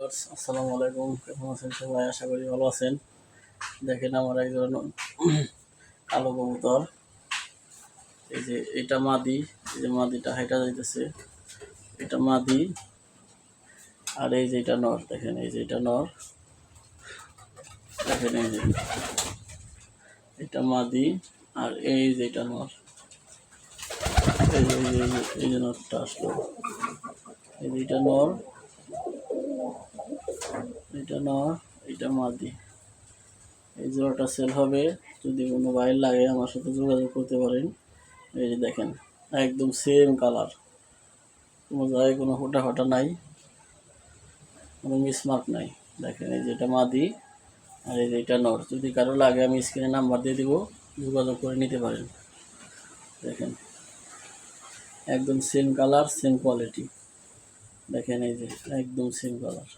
আসসালামু আলাইকুম, কেমন আছেন সবাই? আশা করি ভালো আছেন। দেখেন আমার একজন কালো কবুতর, এই যে এটা মাদি, এই যে মাদিটা হাইটা যাইতেছে, এটা মাদি। আর এই যে এটা নর, দেখেন এই যে এটা নর, দেখেন এই যে এটা মাদি। আর এই যে এটা নর, এই যে নরটা আসলো, এই যে এটা নর, এটা নর, এটা মাদি। এই জোড়াটা সেল হবে, যদি কোনো ভাই লাগে আমার সাথে যোগাযোগ করতে পারেন। এই যে দেখেন একদম সেম কালার, কোনো জায়গায় কোনো ফোটা ফাটা নাই, কোনো মিসমার্ক নাই। দেখেন এই যে এটা মাদি আর এই যে এটা নর। যদি কারো লাগে আমি স্ক্রিনে নাম্বার দিয়ে দিব, যোগাযোগ করে নিতে পারেন। দেখেন একদম সেম কালার, সেম কোয়ালিটি। দেখেন এই যে একদম সেম কালার।